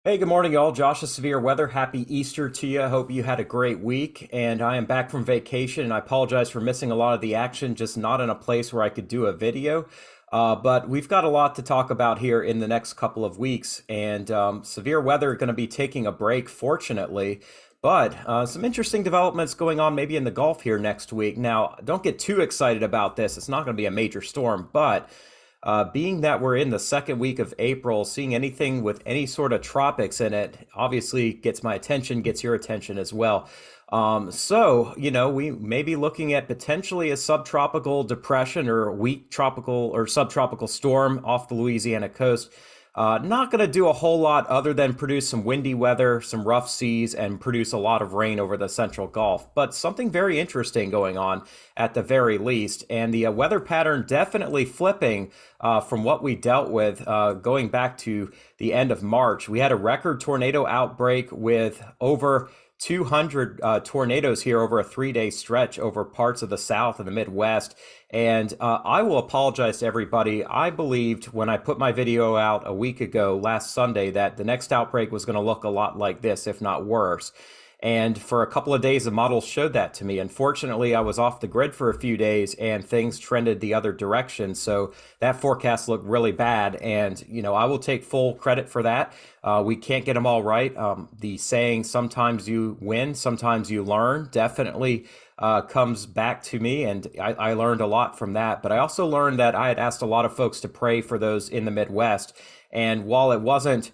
Hey, good morning, y'all. Josh of Severe Weather. Happy Easter to you. Hope you had a great week. And I am back from vacation, and I apologize for missing a lot of the action, just not in a place where I could do a video. But we've got a lot to talk about here in the next couple of weeks, and severe weather going to be taking a break, fortunately. But some interesting developments going on maybe in the Gulf here next week. Now, don't get too excited about this. It's not going to be a major storm, but being that we're in the second week of April, seeing anything with any sort of tropics in it obviously gets my attention, gets your attention as well. We may be looking at potentially a subtropical depression or a weak tropical or subtropical storm off the Louisiana coast. Not going to do a whole lot other than produce some windy weather, some rough seas, and produce a lot of rain over the central Gulf. But something very interesting going on at the very least. And the weather pattern definitely flipping from what we dealt with going back to the end of March. We had a record tornado outbreak with over 200 tornadoes here over a 3-day stretch over parts of the South and the Midwest. And I will apologize to everybody. I believed when I put my video out a week ago, last Sunday, that the next outbreak was going to look a lot like this, if not worse. And for a couple of days, the models showed that to me. Unfortunately, I was off the grid for a few days and things trended the other direction. So that forecast looked really bad. And, I will take full credit for that. We can't get them all right. The saying, sometimes you win, sometimes you learn, definitely comes back to me. And I learned a lot from that. But I also learned that I had asked a lot of folks to pray for those in the Midwest. And while it wasn't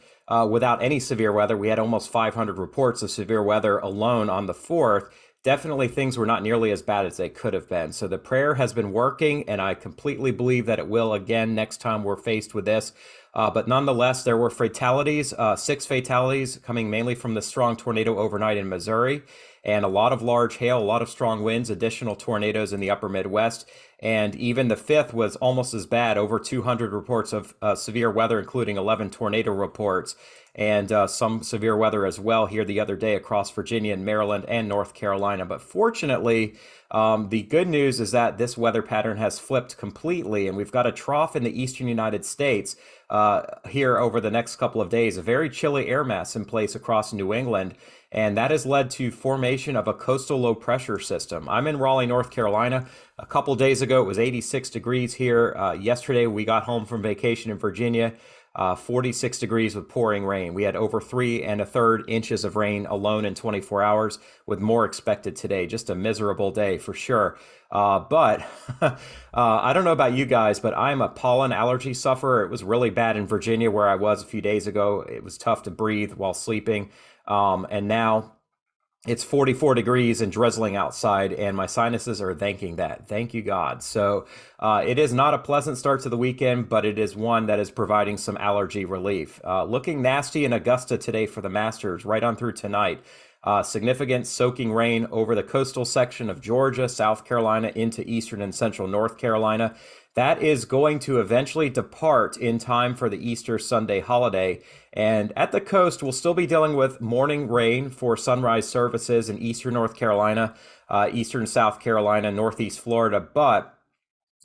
without any severe weather, we had almost 500 reports of severe weather alone on the 4th. Definitely things were not nearly as bad as they could have been. So the prayer has been working, and I completely believe that it will again next time we're faced with this. But nonetheless, there were fatalities, 6 fatalities coming mainly from the strong tornado overnight in Missouri, and a lot of large hail, a lot of strong winds, additional tornadoes in the upper Midwest. And even the 5th was almost as bad, over 200 reports of severe weather, including 11 tornado reports, and some severe weather as well here the other day across Virginia and Maryland and North Carolina. But fortunately, the good news is that this weather pattern has flipped completely, and we've got a trough in the eastern United States here over the next couple of days, a very chilly air mass in place across New England. And that has led to formation of a coastal low pressure system. I'm in Raleigh, North Carolina. A couple days ago, it was 86 degrees here. Yesterday, we got home from vacation in Virginia, 46 degrees with pouring rain. We had over 3 1/3 inches of rain alone in 24 hours, with more expected today. Just a miserable day for sure. But I don't know about you guys, but I'm a pollen allergy sufferer. It was really bad in Virginia where I was a few days ago. It was tough to breathe while sleeping. And now it's 44 degrees and drizzling outside, and my sinuses are thanking that. Thank you, God. So it is not a pleasant start to the weekend, but it is one that is providing some allergy relief. Looking nasty in Augusta today for the Masters, right on through tonight. Significant soaking rain over the coastal section of Georgia, South Carolina, into eastern and central North Carolina. That is going to eventually depart in time for the Easter Sunday holiday. And at the coast, we'll still be dealing with morning rain for sunrise services in eastern North Carolina, eastern South Carolina, northeast Florida. But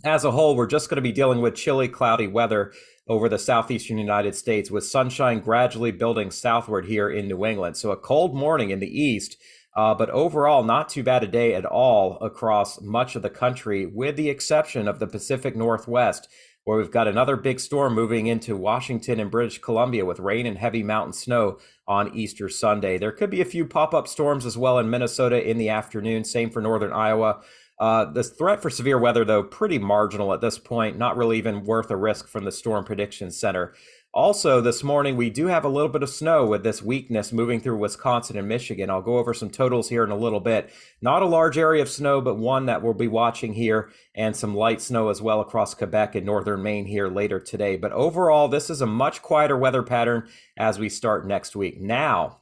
as a whole, we're just going to be dealing with chilly, cloudy weather over the southeastern United States, with sunshine gradually building southward here in New England. So a cold morning in the east, but overall not too bad a day at all across much of the country, with the exception of the Pacific Northwest, where we've got another big storm moving into Washington and British Columbia with rain and heavy mountain snow on Easter Sunday. There could be a few pop-up storms as well in Minnesota in the afternoon. Same for northern Iowa. The threat for severe weather, though, pretty marginal at this point, not really even worth a risk from the Storm Prediction Center. Also, this morning, we do have a little bit of snow with this weakness moving through Wisconsin and Michigan. I'll go over some totals here in a little bit. Not a large area of snow, but one that we'll be watching here, and some light snow as well across Quebec and northern Maine here later today. But overall, this is a much quieter weather pattern as we start next week. Now,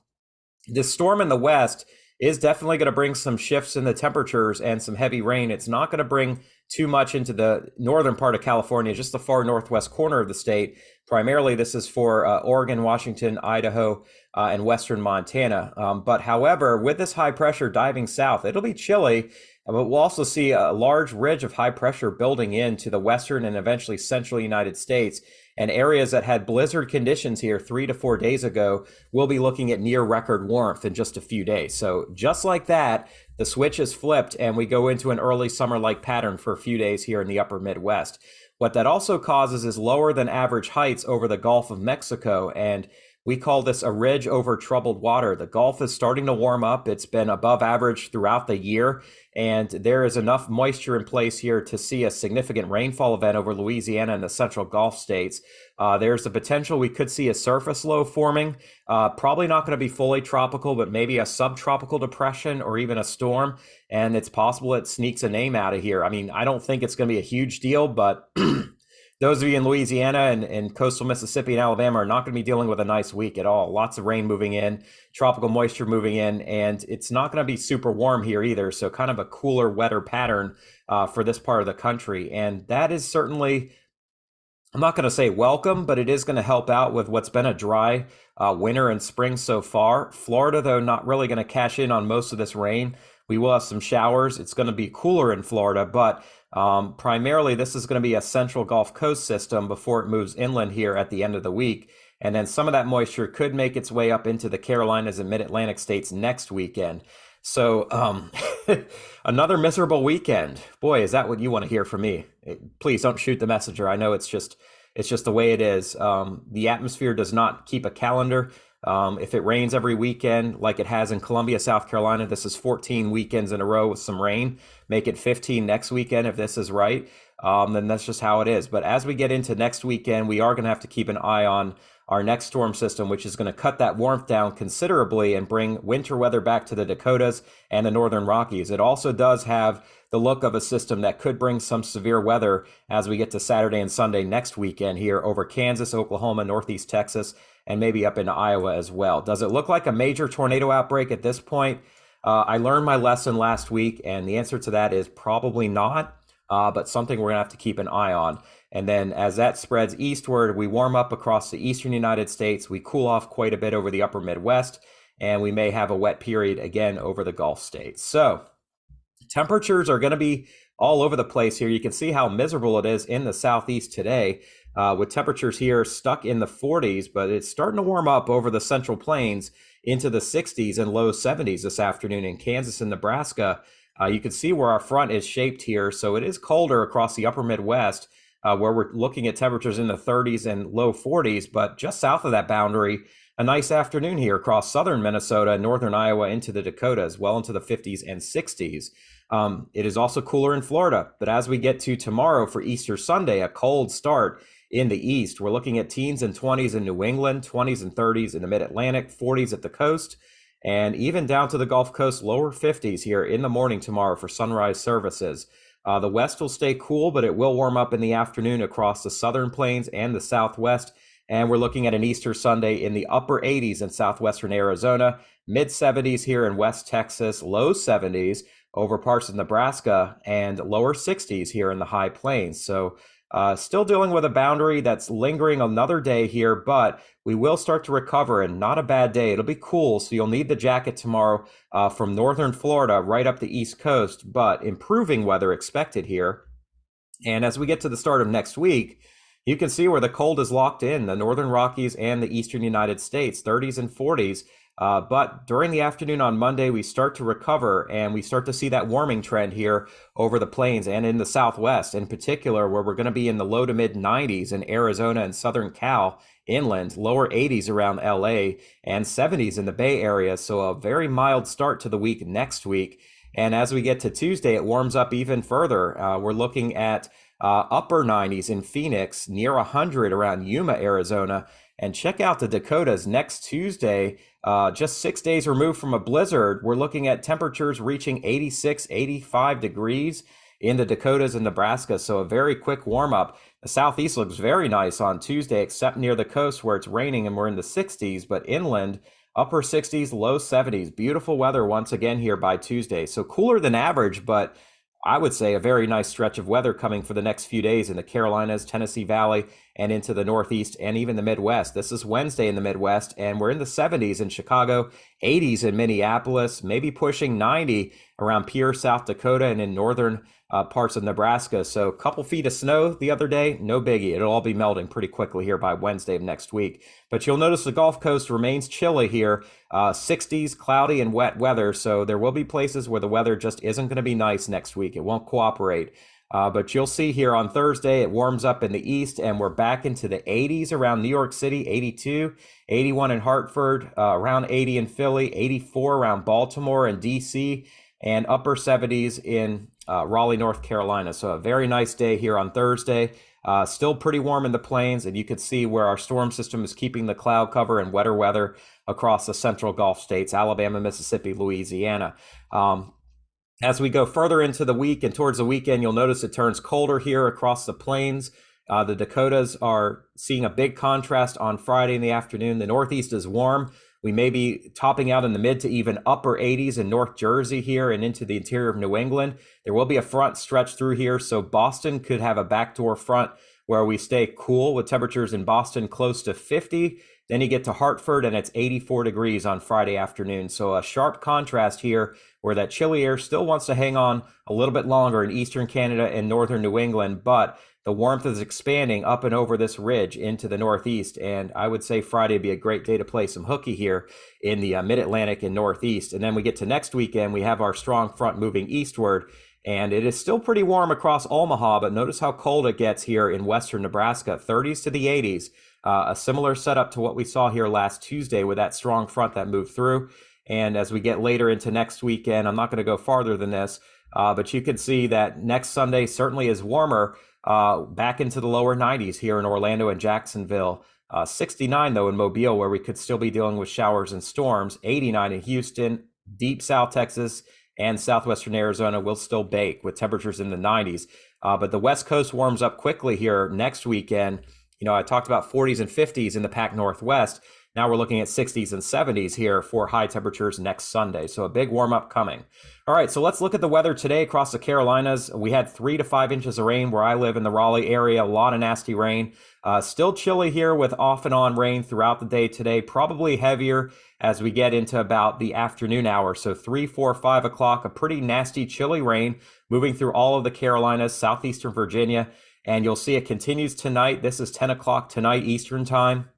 this storm in the west is definitely going to bring some shifts in the temperatures and some heavy rain. It's not going to bring too much into the northern part of California, just the far northwest corner of the state. Primarily, this is for Oregon, Washington, Idaho, and western Montana. But however, with this high pressure diving south, it'll be chilly, but we'll also see a large ridge of high pressure building into the western and eventually central United States. And areas that had blizzard conditions here 3 to 4 days ago will be looking at near record warmth in just a few days. So just like that, the switch is flipped and we go into an early summer-like pattern for a few days here in the upper Midwest. What that also causes is lower than average heights over the Gulf of Mexico, and we call this a ridge over troubled water. The Gulf is starting to warm up. It's been above average throughout the year, and there is enough moisture in place here to see a significant rainfall event over Louisiana and the central Gulf states. There's the potential we could see a surface low forming, probably not going to be fully tropical, but maybe a subtropical depression or even a storm, and it's possible it sneaks a name out of here. I mean, I don't think it's going to be a huge deal, but those of you in Louisiana and coastal Mississippi and Alabama are not going to be dealing with a nice week at all. Lots of rain moving in, tropical moisture moving in, and it's not going to be super warm here either. So kind of a cooler, wetter pattern for this part of the country. And that is certainly, I'm not going to say welcome, but it is going to help out with what's been a dry winter and spring so far. Florida, though, not really going to cash in on most of this rain. We will have some showers. It's going to be cooler in Florida, but primarily this is going to be a central Gulf Coast system before it moves inland here at the end of the week. And then some of that moisture could make its way up into the Carolinas and mid-Atlantic states next weekend. So another miserable weekend. Boy, is that what you want to hear from me? Please don't shoot the messenger. I know it's just the way it is. The atmosphere does not keep a calendar. If it rains every weekend, like it has in Columbia, South Carolina, this is 14 weekends in a row with some rain. Make it 15 next weekend if this is right. Then that's just how it is. But as we get into next weekend, we are going to have to keep an eye on our next storm system, which is going to cut that warmth down considerably and bring winter weather back to the Dakotas and the Northern Rockies. It also does have the look of a system that could bring some severe weather as we get to Saturday and Sunday next weekend here over Kansas, Oklahoma, Northeast Texas, and maybe up into Iowa as well. Does it look like a major tornado outbreak at this point? I learned my lesson last week, and the answer to that is probably not, but something we're going to have to keep an eye on. And then as that spreads eastward, we warm up across the eastern United States. We cool off quite a bit over the upper Midwest, and we may have a wet period again over the Gulf states. So temperatures are going to be all over the place here. You can see how miserable it is in the southeast today, with temperatures here stuck in the 40s, but it's starting to warm up over the central plains into the 60s and low 70s this afternoon in Kansas and Nebraska. You can see where our front is shaped here. So it is colder across the upper Midwest, where we're looking at temperatures in the 30s and low 40s, but just south of that boundary, a nice afternoon here across southern Minnesota and northern Iowa into the Dakotas, well into the 50s and 60s. It is also cooler in Florida, but as we get to tomorrow for Easter Sunday, a cold start in the east. We're looking at teens and 20s in New England, 20s and 30s in the mid-Atlantic, 40s at the coast, and even down to the Gulf Coast, lower 50s here in the morning tomorrow for sunrise services. The west will stay cool, but it will warm up in the afternoon across the southern plains and the southwest. And we're looking at an Easter Sunday in the upper 80s in southwestern Arizona, mid 70s here in West Texas, low 70s over parts of Nebraska, and lower 60s here in the high plains. So still dealing with a boundary that's lingering another day here, but we will start to recover, and not a bad day. It'll be cool, so you'll need the jacket tomorrow from northern Florida right up the East Coast, but improving weather expected here. And as we get to the start of next week, you can see where the cold is locked in, the northern Rockies and the eastern United States, 30s and 40s. But during the afternoon on Monday, we start to recover, and we start to see that warming trend here over the plains and in the Southwest in particular, where we're going to be in the low to mid 90s in Arizona and Southern Cal inland, lower 80s around LA, and 70s in the Bay Area. So a very mild start to the week next week. And as we get to Tuesday, it warms up even further. We're looking at upper 90s in Phoenix, near 100 around Yuma, Arizona. And check out the Dakotas next Tuesday, just 6 days removed from a blizzard. We're looking at temperatures reaching 86, 85 degrees in the Dakotas and Nebraska. So a very quick warm up. The southeast looks very nice on Tuesday, except near the coast where it's raining and we're in the 60s, but inland, upper 60s, low 70s. Beautiful weather once again here by Tuesday. So cooler than average, but I would say a very nice stretch of weather coming for the next few days in the Carolinas, Tennessee Valley, and into the Northeast and even the Midwest. This is Wednesday in the Midwest, and we're in the 70s in Chicago, 80s in Minneapolis, maybe pushing 90 around Pierre, South Dakota, and in northern parts of Nebraska. So a couple feet of snow the other day, no biggie. It'll all be melting pretty quickly here by Wednesday of next week. But you'll notice the Gulf Coast remains chilly here, 60s, cloudy and wet weather. So there will be places where the weather just isn't going to be nice next week. It won't cooperate. But you'll see here on Thursday, it warms up in the east and we're back into the 80s around New York City, 82, 81 in Hartford, around 80 in Philly, 84 around Baltimore and DC, and upper 70s in Raleigh, North Carolina. So a very nice day here on Thursday. Still pretty warm in the plains, and you can see where our storm system is keeping the cloud cover and wetter weather across the central Gulf states, Alabama, Mississippi, Louisiana. As we go further into the week and towards the weekend, you'll notice it turns colder here across the plains. The Dakotas are seeing a big contrast on Friday in the afternoon. The Northeast is warm. We may be topping out in the mid to even upper 80s in North Jersey here and into the interior of New England. There will be a front stretch through here, so Boston could have a backdoor front where we stay cool with temperatures in Boston close to 50. Then you get to Hartford and it's 84 degrees on Friday afternoon. So a sharp contrast here where that chilly air still wants to hang on a little bit longer in eastern Canada and northern New England, but the warmth is expanding up and over this ridge into the Northeast. And I would say Friday would be a great day to play some hooky here in the mid-Atlantic and Northeast. And then we get to next weekend, we have our strong front moving eastward. And it is still pretty warm across Omaha, but notice how cold it gets here in western Nebraska, 30s to the 80s. A similar setup to what we saw here last Tuesday with that strong front that moved through. And as we get later into next weekend, I'm not going to go farther than this, but you can see that next Sunday certainly is warmer, back into the lower 90s here in Orlando and Jacksonville. 69 though in Mobile, where we could still be dealing with showers and storms. 89 in Houston, deep South Texas, and southwestern Arizona will still bake with temperatures in the 90s. But the West Coast warms up quickly here next weekend. You know, I talked about 40s and 50s in the Pac Northwest. Now we're looking at 60s and 70s here for high temperatures next Sunday. So a big warm up coming. All right, so let's look at the weather today across the Carolinas. We had 3 to 5 inches of rain where I live in the Raleigh area, a lot of nasty rain. Still chilly here with off and on rain throughout the day today, probably heavier as we get into about the afternoon hour. So 3, 4, 5 o'clock, a pretty nasty chilly rain moving through all of the Carolinas, southeastern Virginia. And you'll see it continues tonight. This is 10 o'clock tonight Eastern time.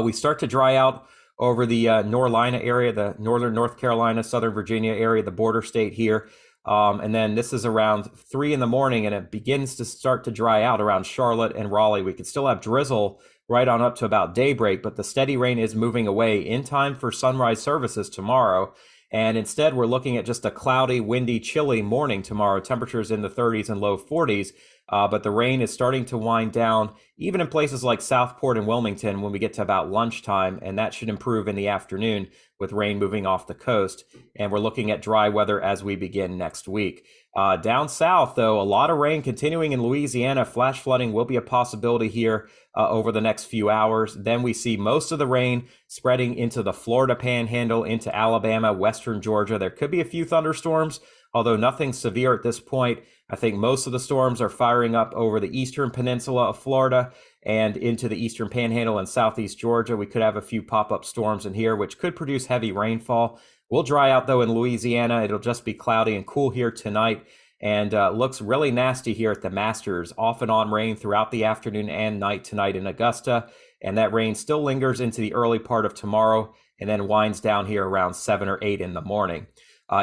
We start to dry out over the Norlina area, the northern North Carolina, southern Virginia area, the border state here. And then this is around 3 in the morning and it begins to start to dry out around Charlotte and Raleigh. We could still have drizzle right on up to about daybreak, but the steady rain is moving away in time for sunrise services tomorrow. And instead, we're looking at just a cloudy, windy, chilly morning tomorrow, temperatures in the 30s and low 40s. But the rain is starting to wind down, even in places like Southport and Wilmington when we get to about lunchtime, and that should improve in the afternoon with rain moving off the coast. And we're looking at dry weather as we begin next week. Down south, though, a lot of rain continuing in Louisiana. Flash flooding will be a possibility here over the next few hours. Then we see most of the rain spreading into the Florida Panhandle, into Alabama, western Georgia. There could be a few thunderstorms, although nothing severe at this point. I think most of the storms are firing up over the eastern peninsula of Florida and into the eastern Panhandle and southeast Georgia. We could have a few pop-up storms in here, which could produce heavy rainfall. We'll dry out, though, in Louisiana. It'll just be cloudy and cool here tonight, and looks really nasty here at the Masters. Off and on rain throughout the afternoon and night tonight in Augusta, and that rain still lingers into the early part of tomorrow and then winds down here around 7 or 8 in the morning.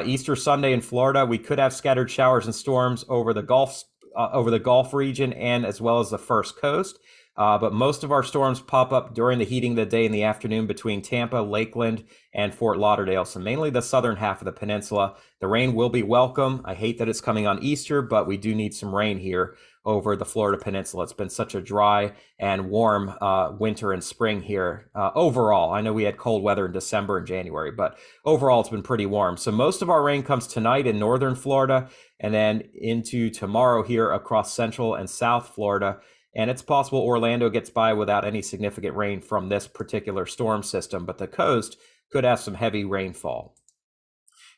Easter Sunday in Florida, we could have scattered showers and storms over the Gulf region and as well as the first coast. But most of our storms pop up during the heating of the day in the afternoon between Tampa, Lakeland, and Fort Lauderdale. So mainly the southern half of the peninsula. The rain will be welcome. I hate that it's coming on Easter, but we do need some rain here over the Florida Peninsula. It's been such a dry and warm winter and spring here overall. I know we had cold weather in December and January, but overall it's been pretty warm. So most of our rain comes tonight in northern Florida and then into tomorrow here across central and south Florida. And it's possible Orlando gets by without any significant rain from this particular storm system, but the coast could have some heavy rainfall.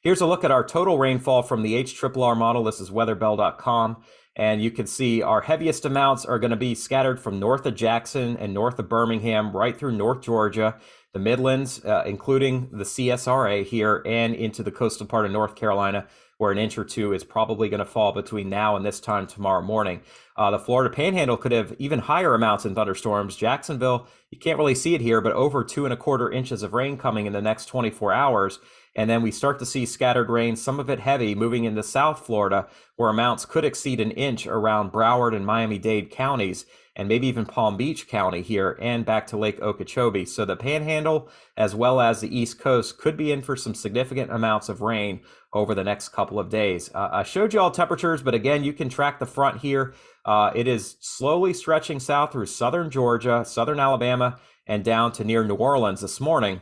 Here's a look at our total rainfall from the HRRR model. This is weatherbell.com. And you can see our heaviest amounts are going to be scattered from north of Jackson and north of Birmingham, right through North Georgia, the Midlands, including the CSRA here, and into the coastal part of North Carolina, where an inch or two is probably going to fall between now and this time tomorrow morning. The Florida Panhandle could have even higher amounts in thunderstorms. Jacksonville, you can't really see it here, but over 2¼ inches of rain coming in the next 24 hours. And then we start to see scattered rain, some of it heavy, moving into South Florida, where amounts could exceed an inch around Broward and Miami-Dade counties, and maybe even Palm Beach County here and back to Lake Okeechobee. So the Panhandle, as well as the East Coast, could be in for some significant amounts of rain over the next couple of days. I showed you all temperatures, but again, you can track the front here. It is slowly stretching south through southern Georgia, southern Alabama, and down to near New Orleans this morning.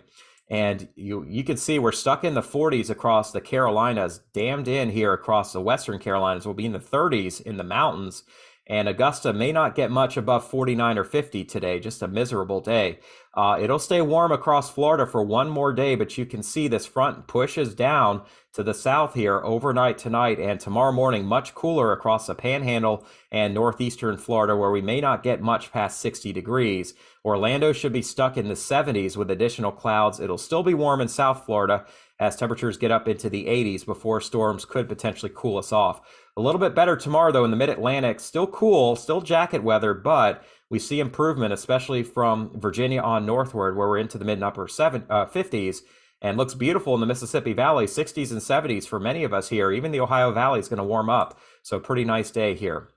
And you can see we're stuck in the 40s across the Carolinas, dammed in here across the Western Carolinas. We'll be in the 30s in the mountains. And Augusta may not get much above 49 or 50 today, just a miserable day. It'll stay warm across Florida for one more day, but you can see this front pushes down to the south here overnight tonight and tomorrow morning, much cooler across the Panhandle and northeastern Florida, where we may not get much past 60 degrees. Orlando should be stuck in the 70s with additional clouds. It'll still be warm in South Florida as temperatures get up into the 80s before storms could potentially cool us off. A little bit better tomorrow, though, in the mid-Atlantic. Still cool, still jacket weather, but we see improvement, especially from Virginia on northward, where we're into the mid and upper 50s, and looks beautiful in the Mississippi Valley, 60s and 70s for many of us here. Even the Ohio Valley is going to warm up, so pretty nice day here.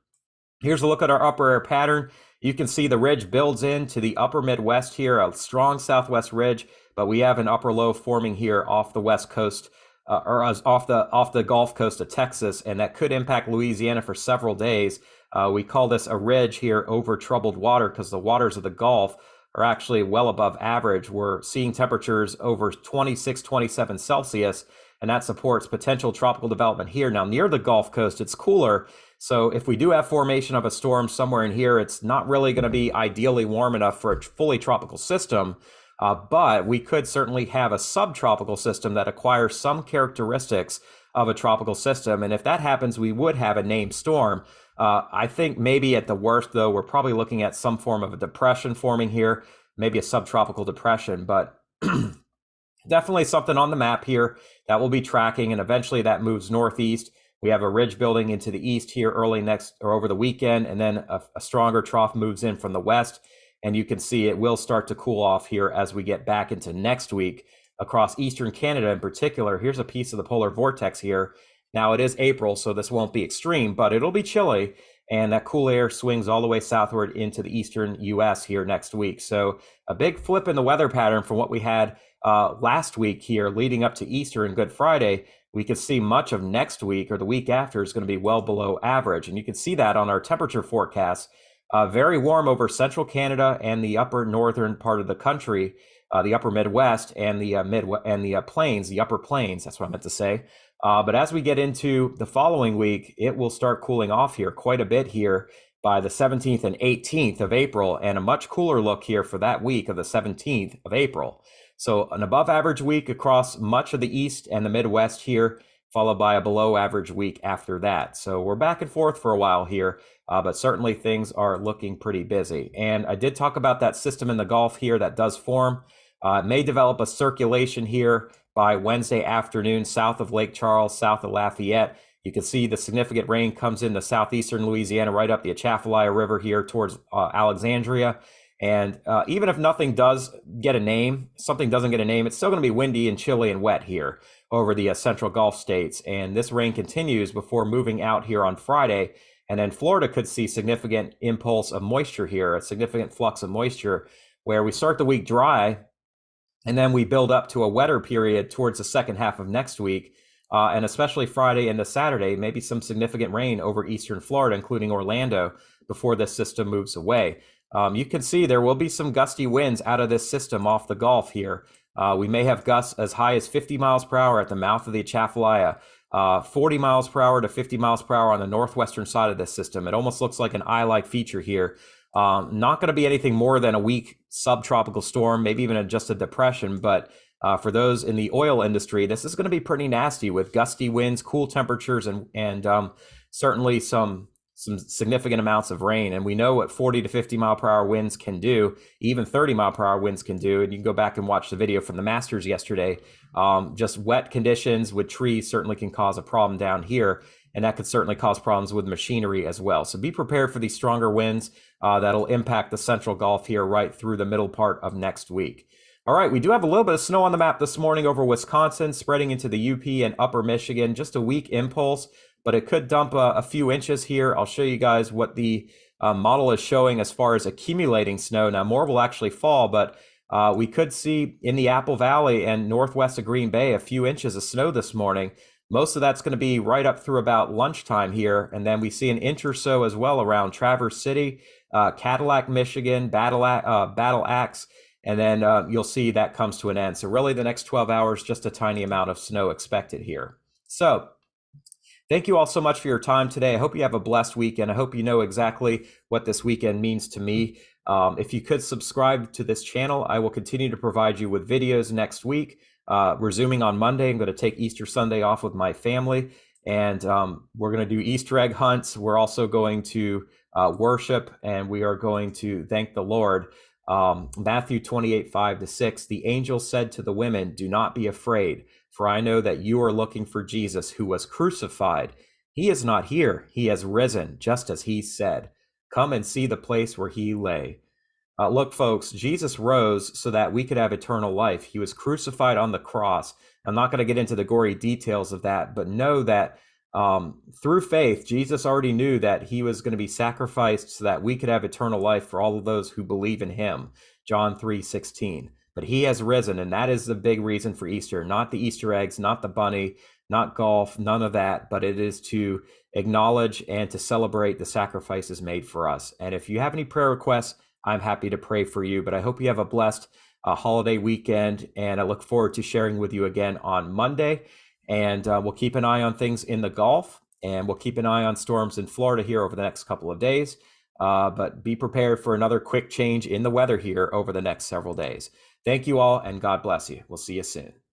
Here's a look at our upper air pattern. You can see the ridge builds into the upper Midwest here, a strong southwest ridge, but we have an upper low forming here off the west coast, or off the Gulf Coast of Texas, and that could impact Louisiana for several days. We call this a ridge here over troubled water because the waters of the Gulf are actually well above average. We're seeing temperatures over 26, 27 Celsius, and that supports potential tropical development here. Now, near the Gulf Coast, it's cooler. So if we do have formation of a storm somewhere in here, it's not really going to be ideally warm enough for a fully tropical system. But we could certainly have a subtropical system that acquires some characteristics of a tropical system. And if that happens, we would have a named storm. I think maybe at the worst, though, we're probably looking at some form of a depression forming here, maybe a subtropical depression, but definitely something on the map here that we'll be tracking. And eventually that moves northeast. We have a ridge building into the east here early next or over the weekend, and then a stronger trough moves in from the west. And you can see it will start to cool off here as we get back into next week across eastern Canada in particular. Here's a piece of the polar vortex here. Now it is April, so this won't be extreme, but it'll be chilly. And that cool air swings all the way southward into the eastern U.S. here next week. So a big flip in the weather pattern from what we had last week here leading up to Easter and Good Friday. We could see much of next week or the week after is going to be well below average. And you can see that on our temperature forecasts. Very warm over central Canada and the upper northern part of the country, the upper Midwest and the plains, the upper plains. That's what I meant to say. But as we get into the following week, it will start cooling off here quite a bit here by the 17th and 18th of April, and a much cooler look here for that week of the 17th of April. So an above average week across much of the East and the Midwest here, followed by a below average week after that. So we're back and forth for a while here, but certainly things are looking pretty busy. And I did talk about that system in the Gulf here that does form. It may develop a circulation here by Wednesday afternoon south of Lake Charles, south of Lafayette. You can see the significant rain comes into southeastern Louisiana right up the Atchafalaya River here towards Alexandria. And even if nothing does get a name, something doesn't get a name, it's still going to be windy and chilly and wet here over the central Gulf states. And this rain continues before moving out here on Friday. And then Florida could see significant impulse of moisture here, a significant flux of moisture, where we start the week dry, and then we build up to a wetter period towards the second half of next week. And especially Friday into Saturday, maybe some significant rain over eastern Florida, including Orlando, before this system moves away. You can see there will be some gusty winds out of this system off the Gulf here. We may have gusts as high as 50 miles per hour at the mouth of the Atchafalaya, 40 miles per hour to 50 miles per hour on the northwestern side of this system. It almost looks like an eye-like feature here. Not going to be anything more than a weak subtropical storm, maybe even just a depression. But for those in the oil industry, this is going to be pretty nasty with gusty winds, cool temperatures, and certainly some some significant amounts of rain. And we know what 40 to 50 mile per hour winds can do, even 30 mile per hour winds can do. And you can go back and watch the video from the Masters yesterday. Just wet conditions with trees certainly can cause a problem down here. And that could certainly cause problems with machinery as well. So be prepared for these stronger winds that'll impact the central Gulf here right through the middle part of next week. All right, we do have a little bit of snow on the map this morning over Wisconsin, spreading into the UP and upper Michigan. Just a weak impulse, but it could dump a few inches here. I'll show you guys what the model is showing as far as accumulating snow. Now, more will actually fall, but we could see in the Apple Valley and northwest of Green Bay a few inches of snow this morning. Most of that's going to be right up through about lunchtime here. And then we see an inch or so as well around Traverse City, Cadillac, Michigan, Battle Axe. And then you'll see that comes to an end. So really the next 12 hours, just a tiny amount of snow expected here. So thank you all so much for your time today. I hope you have a blessed weekend. I hope you know exactly what this weekend means to me. If you could subscribe to this channel, I will continue to provide you with videos next week. Resuming on Monday, I'm going to take Easter Sunday off with my family, and we're going to do Easter egg hunts. We're also going to worship, and we are going to thank the Lord. Matthew 28:5-6, the angel said to the women, "Do not be afraid, for I know that you are looking for Jesus who was crucified. He is not here. He has risen, just as he said. Come and see the place where he lay." Look, folks, Jesus rose so that we could have eternal life. He was crucified on the cross. I'm not going to get into the gory details of that, but know that through faith, Jesus already knew that he was going to be sacrificed so that we could have eternal life for all of those who believe in him. John 3:16. But he has risen, and that is the big reason for Easter. Not the Easter eggs, not the bunny, not golf, none of that, but it is to acknowledge and to celebrate the sacrifices made for us. And if you have any prayer requests, I'm happy to pray for you, but I hope you have a blessed holiday weekend, and I look forward to sharing with you again on Monday. And we'll keep an eye on things in the Gulf, and we'll keep an eye on storms in Florida here over the next couple of days. But be prepared for another quick change in the weather here over the next several days. Thank you all, and God bless you. We'll see you soon.